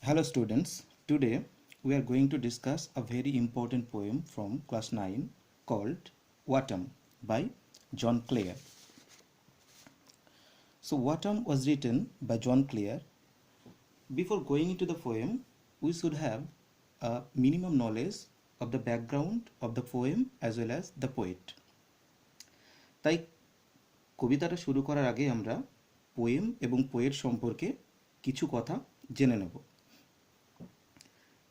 Hello students, today we are going to discuss a very important poem from class 9 called Autumn by John Clare. So Autumn was written by John Clare. Before going into the poem, we should have a minimum knowledge of the background of the poem as well as the poet. তাই কবিতাটা শুরু করার আগে আমরা poem এবং poet সম্পর্কে কিছু কথা জেনে নেব।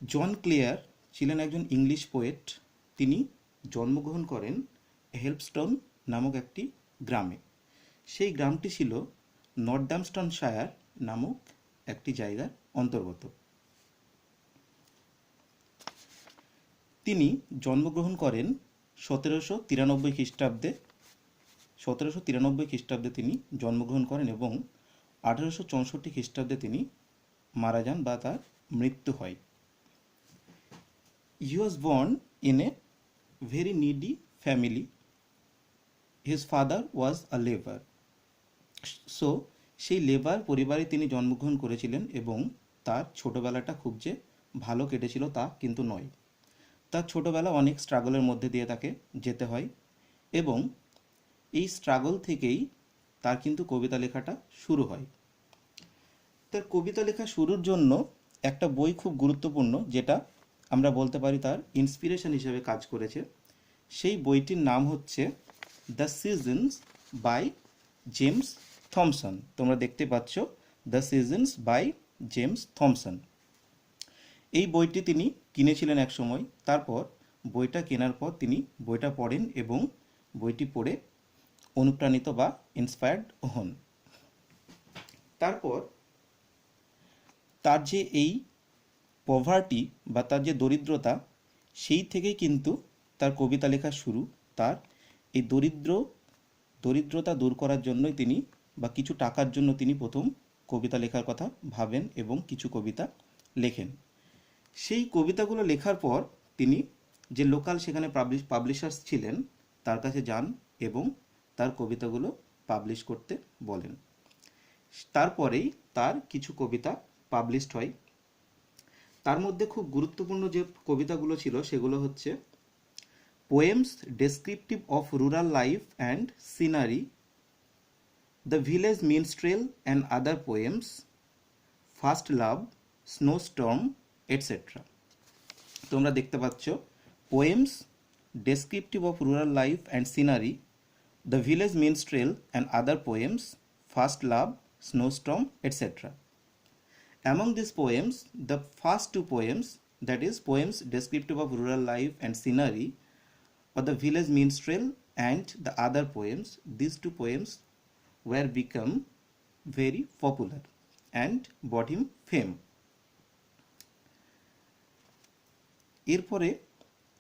জন ক্লেয়ার ছিলেন একজন ইংলিশ পোয়েট। তিনি জন্মগ্রহণ করেন হেল্পস্টন নামক একটি গ্রামে। সেই গ্রামটি ছিল নর্দাম্পটনশায়ার নামক একটি জায়গার অন্তর্গত। তিনি জন্মগ্রহণ করেন 1793 খ্রিস্টাব্দে। 1793 খ্রিস্টাব্দে তিনি জন্মগ্রহণ করেন এবং 1864 খ্রিস্টাব্দে তিনি মারা যান বা তার মৃত্যু হয়। He was born in a very needy family. His father was a laborer. So সেই লেবার পরিবারে তিনি জন্মগ্রহণ করেছিলেন এবং তার ছোটবেলাটা খুব যে ভালো কেটেছিল তা কিন্তু নয়। তার ছোটবেলা অনেক স্ট্রাগলের মধ্যে দিয়ে তাকে যেতে হয় এবং এই স্ট্রাগল থেকেই তার কিন্তু কবিতা লেখাটা শুরু হয়। তার কবিতা লেখা শুরুর জন্য একটা বই খুব গুরুত্বপূর্ণ, যেটা আমরা বলতে পারি তার ইন্সপিরেশন হিসেবে কাজ করেছে। সেই বইটির নাম হচ্ছে the seasons by James Thomson. তোমরা দেখতে পাচ্ছ the seasons by James Thomson. এই বইটি তিনি কিনেছিলেন এক সময়। তারপর বইটা কেনার পর তিনি বইটা পড়েন এবং বইটি পড়ে অনুপ্রাণিত বা ইন্সপায়ার্ড হন। তারপর তার যে এই পভার্টি বা তার যে দরিদ্রতা, সেই থেকেই কিন্তু তার কবিতা লেখা শুরু। তার এই দরিদ্রতা দূর করার জন্যই তিনি বা কিছু টাকার জন্য তিনি প্রথম কবিতা লেখার কথা ভাবেন এবং কিছু কবিতা লেখেন। সেই কবিতাগুলো লেখার পর তিনি যে লোকাল সেখানে পাবলিশার্স ছিলেন তার কাছে যান এবং তার কবিতাগুলো পাবলিশ করতে বলেন। তারপরেই তার কিছু কবিতা পাবলিশড হয়। তার মধ্যে খুব গুরুত্বপূর্ণ যে কবিতাগুলো ছিল সেগুলো হচ্ছে poems descriptive of rural life and scenery, the village minstrel and other poems, first love, snow storm, etcetera. তোমরা দেখতে পাচ্ছ poems descriptive of rural life and scenery, the village minstrel and other poems, first love, snow storm, etcetera. Among these poems, the first two poems, that is poems descriptive of rural life and scenery, or the village minstrel and the other poems, these two poems were become very popular and brought him fame. এরপরে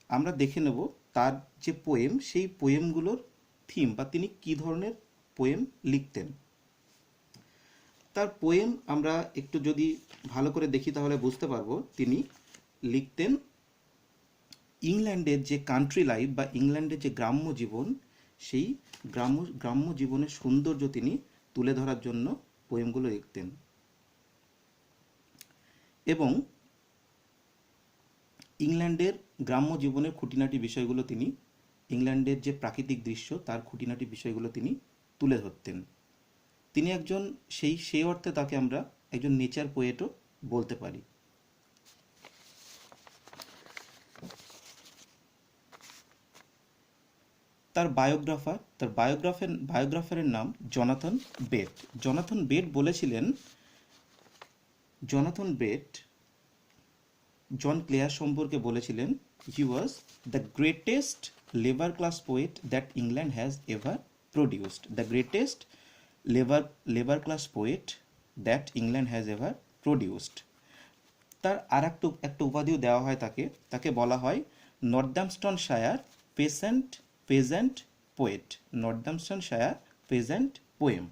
আমরা দেখে নেব তার যে poem, সেই পোয়েমগুলোর theme বা তিনি কী ধরনের পোয়েম লিখতেন। তার পোয়েম আমরা একটু যদি ভালো করে দেখি তাহলে বুঝতে পারবো তিনি লিখতেন ইংল্যান্ডের যে কান্ট্রি লাইফ বা ইংল্যান্ডের যে গ্রাম্য জীবন, সেই গ্রাম্য জীবনের সৌন্দর্য তিনি তুলে ধরার জন্য পোয়েমগুলো লিখতেন। এবং ইংল্যান্ডের গ্রাম্য জীবনের খুঁটিনাটি বিষয়গুলো তিনি, ইংল্যান্ডের যে প্রাকৃতিক দৃশ্য তার খুঁটিনাটি বিষয়গুলো তিনি তুলে ধরতেন। তিনি একজন সেই অর্থে তাকে আমরা একজন নেচার পোয়েটও বলতে পারি। তার বায়োগ্রাফারের নাম জনাথন বেট। জনাথন বেট বলেছিলেন, জনাথন বেট জন ক্লেয়ার সম্পর্কে বলেছিলেন, he was the greatest labour class poet that England has ever produced. The greatest labour class poet that England has ever produced. তার আর একটা উপাধিও দেওয়া হয় তাকে বলা হয় Northamptonshire peasant poet. Northamptonshire peasant poem.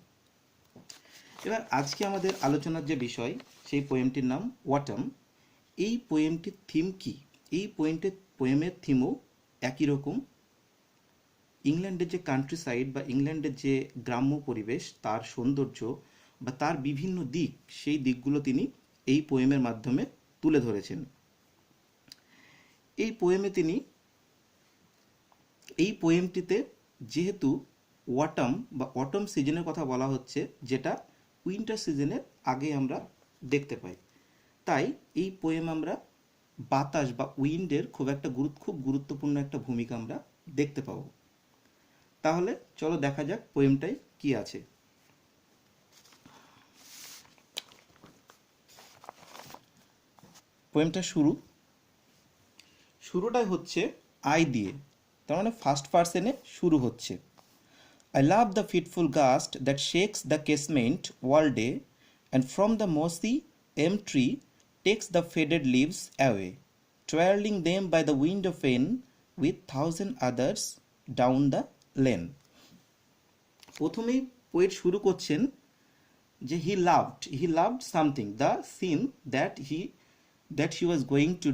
এবার আজকে আমাদের আলোচনার যে বিষয়, সেই পোয়েমটির নাম অটম। এই পোয়েমটির থিম কি? এই পোয়েমের থিমও একই রকম। ইংল্যান্ডের যে কান্ট্রি সাইড বা ইংল্যান্ডের যে গ্রাম্য পরিবেশ, তার সৌন্দর্য বা তার বিভিন্ন দিক, সেই দিকগুলো তিনি এই পোয়েমের মাধ্যমে তুলে ধরেছেন। এই পোয়েমটিতে যেহেতু অটম সিজনের কথা বলা হচ্ছে, যেটা উইন্টার সিজনের আগে আমরা দেখতে পাই, তাই এই পোয়েম আমরা বাতাস বা উইন্ডের খুব গুরুত্বপূর্ণ একটা ভূমিকা আমরা দেখতে পাবো। তাহলে চলো দেখা যাক পোয়েমটাই কি আছে। পোয়েমটা শুরুটাই হচ্ছে আই দিয়ে, তার মানে ফার্স্ট পার্সনে শুরু হচ্ছে। I love the fitful gust that shakes the casement all day, and from the mossy elm tree takes the faded leaves away, twirling them by the window pane with thousand others down the lane. প্রথমেই poet শুরু করছেন যে he loved something, the scene that he was going to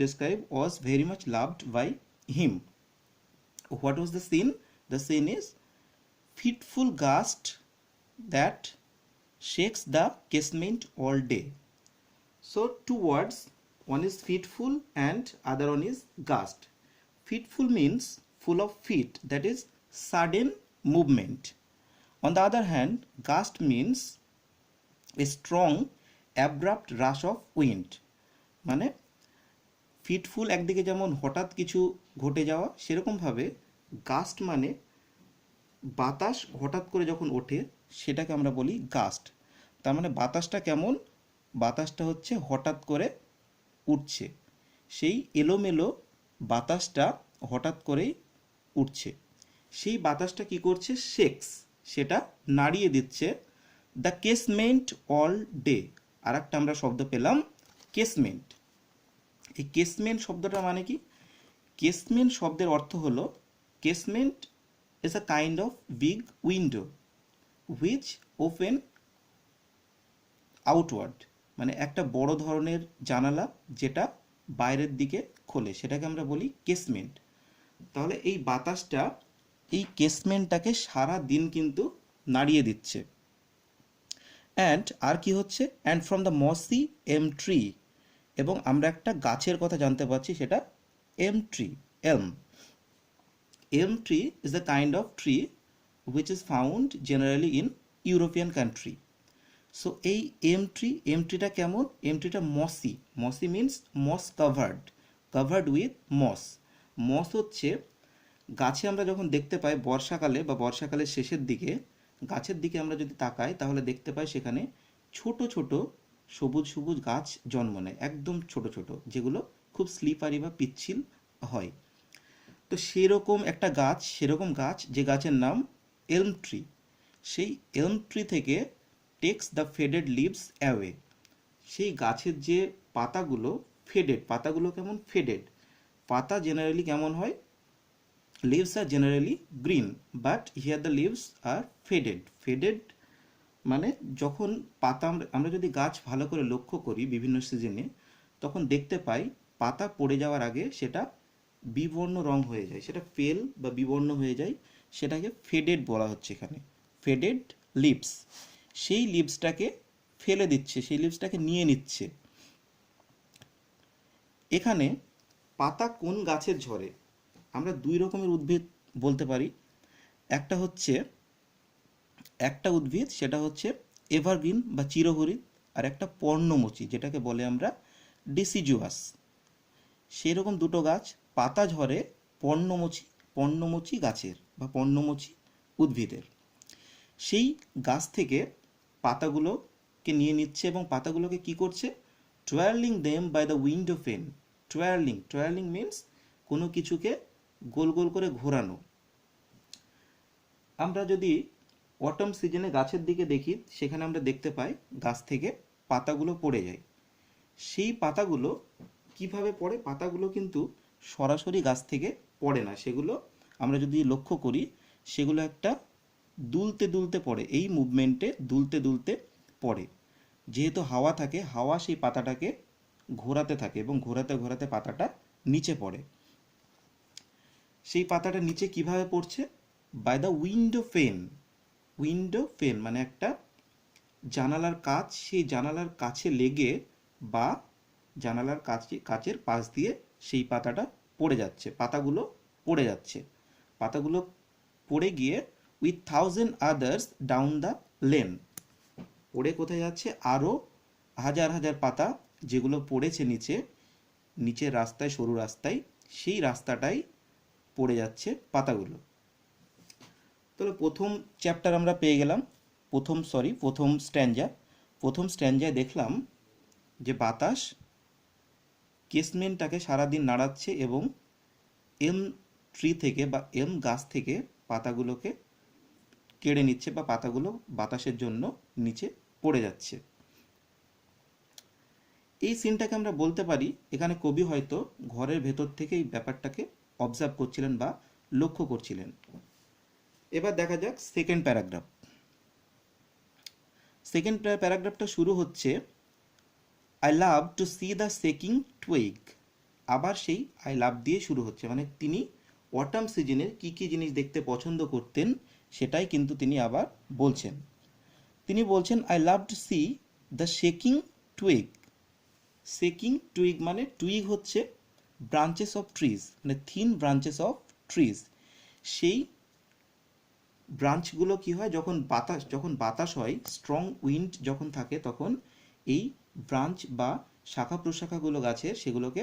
describe was very much loved by him. What was the scene? The scene is fitful gust that shakes the casement all day. So two words, one is fitful and other one is gust. Fitful means full of fit, that is sudden movement. On the other hand, gust means a strong abrupt rush of wind. মানে fitful একদিকে যেমন হঠাৎ কিছু ঘটে যাওয়া, সেরকমভাবে gust মানে বাতাস হঠাৎ করে যখন ওঠে সেটাকে আমরা বলি গাস্ট। তার মানে বাতাসটা কেমন? বাতাসটা হচ্ছে হঠাৎ করে উঠছে, সেই এলোমেলো বাতাসটা হঠাৎ করেই উঠছে। সেই বাতাসটা কি করছে? শেক্স, সেটা নাড়িয়ে দিচ্ছে দ্য কেসমেন্ট অল ডে। আর একটা আমরা শব্দ পেলাম কেসমেন্ট। এই কেসমেন্ট শব্দটা মানে কি? কেসমেন্ট শব্দের অর্থ হলো casement is a kind of big window which open outward, মানে একটা বড় ধরনের জানালা যেটা বাইরের দিকে খোলে, সেটাকে আমরা বলি কেসমেন্ট। তাহলে এই বাতাসটা এই কেসমেন্টটাকে সারা দিন কিন্তু নাড়িয়ে দিচ্ছে। অ্যান্ড আর কি হচ্ছে? And from the mossy elm tree, এবং আমরা একটা গাছের কথা জানতে পারছি, সেটা elm. Elm tree is a kind of tree which is found generally in European country. So এই elm tree টা কেমন? elm tree-টা mossy means moss covered with moss হচ্ছে গাছে আমরা যখন দেখতে পাই বর্ষাকালে বা বর্ষাকালের শেষের দিকে গাছের দিকে আমরা যদি তাকাই তাহলে দেখতে পাই সেখানে ছোট ছোট সবুজ গাছ জন্ম নেয়, একদম ছোট ছোট, যেগুলো খুব স্লিপারি বা পিচ্ছিল হয়। তো সেরকম গাছ যে গাছের নাম এলম ট্রি, সেই এলম ট্রি থেকে takes the faded leaves away, সেই গাছের যে পাতাগুলো কেমন? ফেডেড। পাতা জেনারেলি কেমন হয়? Leaves are generally green, but here the leaves are faded মানে যখন পাতা আমরা যদি গাছ ভালো করে লক্ষ্য করি বিভিন্ন সিজনে, তখন দেখতে পাই পাতা পড়ে যাওয়ার আগে সেটা বিবর্ণ রং হয়ে যায়, সেটা পেল বা বিবর্ণ হয়ে যায়, সেটাকে ফেডেড বলা হচ্ছে এখানে, ফেডেড লিভস। সেই লিভসটাকে ফেলে দিচ্ছে, সেই লিভসটাকে নিয়ে নিচ্ছে। এখানে পাতা কোন গাছের ঝরে? আমরা দুই রকমের উদ্ভিদ বলতে পারি। একটা উদ্ভিদ সেটা হচ্ছে এভারগ্রিন বা চিরহরিৎ, আর একটা পর্ণমোচী যেটাকে বলে আমরা ডিসিজুয়াস। সেই রকম দুটো গাছ পাতা ঝরে পর্ণমোচী গাছের বা পর্ণমোচী উদ্ভিদের। সেই গাছ থেকে পাতাগুলোকে নিয়ে নিচ্ছে এবং পাতাগুলোকে কি করছে? Twirling them by the window pane. Twirling means কোনো কিছুকে গোল গোল করে ঘোরানো। আমরা যদি অটম সিজনে গাছের দিকে দেখি, সেখানে আমরা দেখতে পাই গাছ থেকে পাতাগুলো পড়ে যায়। সেই পাতাগুলো কিভাবে পড়ে? পাতাগুলো কিন্তু সরাসরি গাছ থেকে পড়ে না, সেগুলো আমরা যদি লক্ষ্য করি সেগুলো একটা দুলতে পড়ে, এই মুভমেন্টে দুলতে পড়ে। যেহেতু হাওয়া থাকে, হাওয়া সেই পাতাটাকে ঘোরাতে থাকে এবং ঘোরাতে পাতাটা নিচে পড়ে। সেই পাতাটা নিচে কিভাবে পড়ছে? বাই দ্য উইন্ডো পেন মানে একটা জানালার কাচ সেই জানালার কাছে লেগে বা জানালার কাচের পাশ দিয়ে সেই পাতাটা পড়ে যাচ্ছে, পাতাগুলো পড়ে যাচ্ছে, পাতাগুলো পড়ে গিয়ে with thousand others down the lane, পড়ে কোথায় যাচ্ছে, আরও হাজার হাজার পাতা যেগুলো পড়েছে নিচে, নিচের রাস্তায়, সরু রাস্তায়, সেই রাস্তাটাই পড়ে যাচ্ছে পাতাগুলো। তাহলে প্রথম চ্যাপ্টার আমরা পেয়ে গেলাম, প্রথম স্ট্যাঞ্জা। প্রথম স্ট্যাঞ্জায় দেখলাম যে বাতাস কেসমেন্টটাকে সারাদিন নাড়াচ্ছে এবং এম ট্রি থেকে বা এম গাছ থেকে পাতাগুলোকে কেড়ে নিচ্ছে বা পাতাগুলো বাতাসের জন্য নিচে পড়ে যাচ্ছে। এই সিনটাকে আমরা বলতে পারি এখানে কবি হয়তো ঘরের ভেতর থেকে এই ব্যাপারটাকে অবজার্ভ করছিলেন বা লক্ষ্য করছিলেন। এবার দেখা যাক সেকেন্ড প্যারাগ্রাফ। সেকেন্ড প্যারাগ্রাফটা শুরু হচ্ছে I love to see the shaking twig. আবার সেই আই লাভ দিয়ে শুরু হচ্ছে, মানে তিনি অটাম সিজনের কী কী জিনিস দেখতে পছন্দ করতেন সেটাই কিন্তু তিনি আবার বলছেন। তিনি বলছেন I love to see the shaking twig. Shaking twig মানে টুইগ হচ্ছে ব্রাঞ্চেস অফ ট্রিজ, মানে থিন ব্রাঞ্চেস অফ ট্রিজ। সেই ব্রাঞ্চগুলো কি হয়, যখন বাতাস হয়, স্ট্রং উইন্ড যখন থাকে, তখন এই ব্রাঞ্চ বা শাখা প্রশাখাগুলো গাছের সেগুলোকে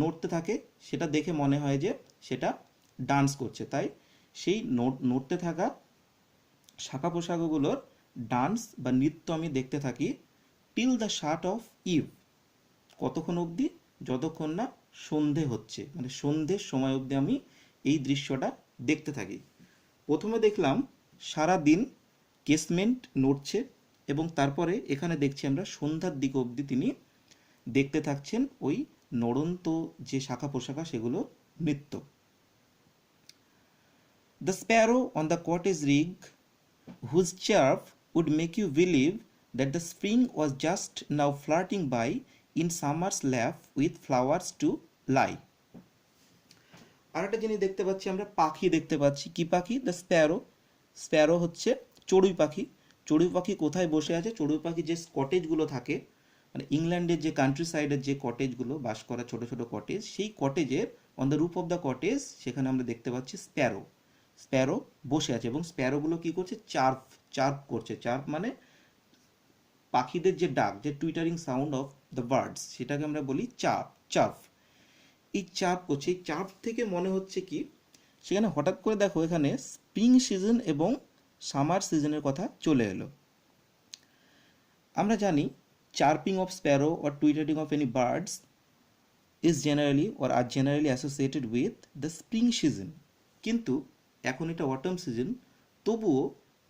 নড়তে থাকে, সেটা দেখে মনে হয় যে সেটা ডান্স করছে। তাই সেই নড়তে থাকা শাখা প্রশাখাগুলোর ডান্স বা নৃত্য আমি দেখতে থাকি till the shut of eve, কতক্ষণ অবধি, যতক্ষণ না সন্ধে হচ্ছে, মানে সন্ধ্যের সময় অবধি আমি এই দৃশ্যটা দেখতে থাকি। প্রথমে দেখলাম সারা দিন কেসমেন্ট নড়ছে এবং তারপরে এখানে দেখছি আমরা সন্ধ্যার দিক অবধি তিনি দেখতে থাকছেন ওই নড়ন্ত যে শাখা প্রশাখা সেগুলো নৃত্য। The sparrow on the cottage রিগ whose chirp would make you believe that the spring was just now flirting by in summer's lap with flowers to lie. আর একটা জিনিস দেখতে পাচ্ছি আমরা, পাখি দেখতে পাচ্ছি। কি পাখি? The Sparrow. স্প্যারো হচ্ছে চড়ুই পাখি। চড়ুই পাখি কোথায় বসে আছে? চড়ুই পাখি যে কটেজগুলো থাকে, মানে ইংল্যান্ডের যে কান্ট্রি সাইডের যে কটেজগুলো, বাস করা ছোট ছোট কটেজ, সেই কটেজের on the roof of the cottage সেখানে আমরা দেখতে পাচ্ছি স্প্যারো। স্প্যারো বসে আছে এবং স্প্যারোগুলো কি করছে? চার্প চার্প করছে। চার্প মানে পাখিদের যে ডাক, যে twittering sound of the birds, সেটাকে আমরা বলি চার্প। চার্প, এই চার্প করছে। এই চার্প থেকে মনে হচ্ছে কি, সেখানে হঠাৎ করে দেখো এখানে স্প্রিং সিজন এবং সামার সিজনের কথা চলে এলো। আমরা জানি chirping of sparrow or twittering of any birds is generally or are generally associated with the spring season, কিন্তু এখন এটা অটম সিজন। তবুও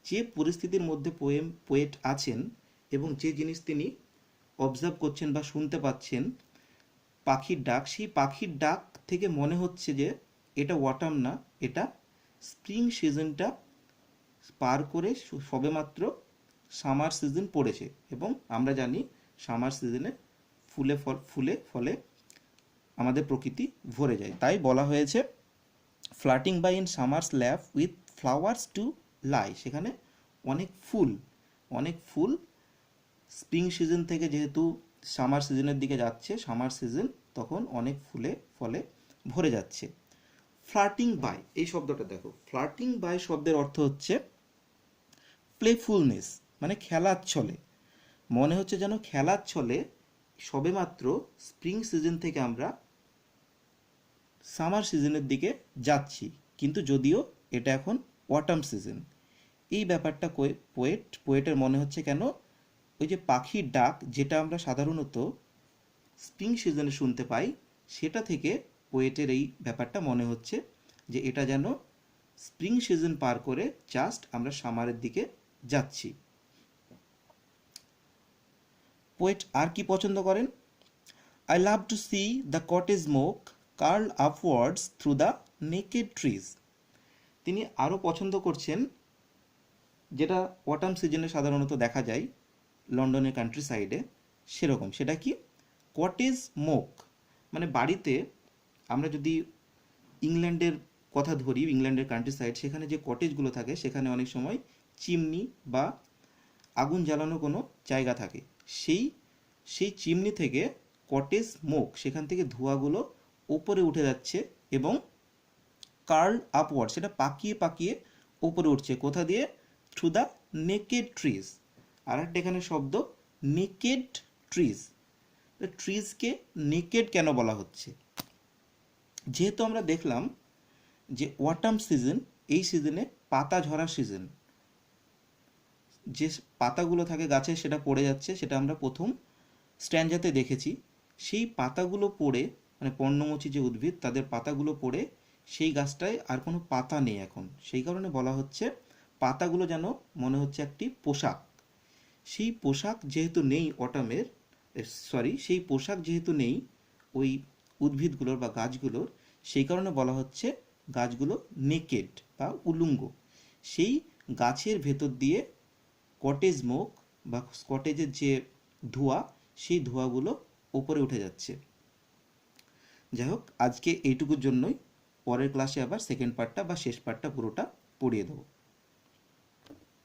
যে পরিস্থিতির মধ্যে পোয়েট আছেন এবং যে জিনিস তিনি অবজার্ভ করছেন বা শুনতে পাচ্ছেন, পাখির ডাক, সেই পাখির ডাক থেকে মনে হচ্ছে যে এটা অটাম না, এটা স্প্রিং সিজনটা পার করে সবেমাত্র সামার সিজন পড়েছে। এবং আমরা জানি সামার সিজনে ফুলে ফলে আমাদের প্রকৃতি ভরে যায়। তাই বলা হয়েছে fluttering by in summer's lap with flowers to lie. সেখানে অনেক ফুল স্প্রিং সিজন থেকে যেহেতু সামার সিজনের দিকে যাচ্ছে, সামার সিজন তখন অনেক ফুলে ফলে ভরে যাচ্ছে। ফ্লার্টিং বাই, এই শব্দটা দেখো, ফ্লার্টিং বাই শব্দের অর্থ হচ্ছে প্লেফুলনেস, মানে খেলার ছলে। মনে হচ্ছে যেন খেলার ছলে সবেমাত্র স্প্রিং সিজন থেকে আমরা সামার সিজনের দিকে যাচ্ছি, কিন্তু যদিও এটা এখন অটাম সিজন। এই ব্যাপারটা পোয়েটের মনে হচ্ছে কেন, ওই যে পাখির ডাক যেটা আমরা সাধারণত স্প্রিং সিজনে শুনতে পাই, সেটা থেকে পোয়েটের এই ব্যাপারটা মনে হচ্ছে যে এটা যেন স্প্রিং সিজন পার করে জাস্ট আমরা সামারের দিকে যাচ্ছি। পোয়েট আর কি পছন্দ করেন? I love to see the cottage smoke curl upwards through the naked trees. তিনি আরও পছন্দ করছেন যেটা অটাম সিজনে সাধারণত দেখা যায় লন্ডনের কান্ট্রি সাইডে, সেরকম। সেটা কি? কটেজ স্মোক, মানে বাড়িতে আমরা যদি ইংল্যান্ডের কথা ধরি, ইংল্যান্ডের কান্ট্রি সাইড, সেখানে যে কটেজগুলো থাকে সেখানে অনেক সময় চিমনি বা আগুন জ্বালানো কোনো জায়গা থাকে, সেই সেই চিমনি থেকে কটেজ স্মোক, সেখান থেকে ধোঁয়াগুলো ওপরে উঠে যাচ্ছে এবং কার্ল আপওয়ার্ড, সেটা পাকিয়ে পাকিয়ে ওপরে উঠছে। কোথা দিয়ে? Through the naked trees. আর একটা এখানে শব্দ নেকেড ট্রিজ। ট্রিজকে নেকেড কেন বলা হচ্ছে? যেহেতু আমরা দেখলাম যে অটাম সিজন, এই সিজনে পাতা ঝরার সিজন, যে পাতাগুলো থাকে গাছে সেটা পড়ে যাচ্ছে, সেটা আমরা প্রথম স্ট্যান্ডাতে দেখেছি। সেই পাতাগুলো পড়ে, মানে পর্ণমোচী যে উদ্ভিদ, তাদের পাতাগুলো পড়ে সেই গাছটায় আর কোনো পাতা নেই এখন, সেই কারণে বলা হচ্ছে পাতাগুলো যেন মনে হচ্ছে একটি পোশাক। সেই পোশাক যেহেতু নেই অটামের, সেই পোশাক যেহেতু নেই ওই উদ্ভিদগুলোর বা গাছগুলোর, সেই কারণে বলা হচ্ছে গাছগুলো নেকেড বা উলঙ্গ। সেই গাছের ভেতর দিয়ে কটেজ স্মোক বা কটেজের যে ধোঁয়া, সেই ধোঁয়াগুলো ওপরে উঠে যাচ্ছে। যাই হোক, আজকে এইটুকুর জন্যই। পরের ক্লাসে আবার সেকেন্ড পার্টটা বা শেষ পার্টটা পুরোটা পড়িয়ে দেবো।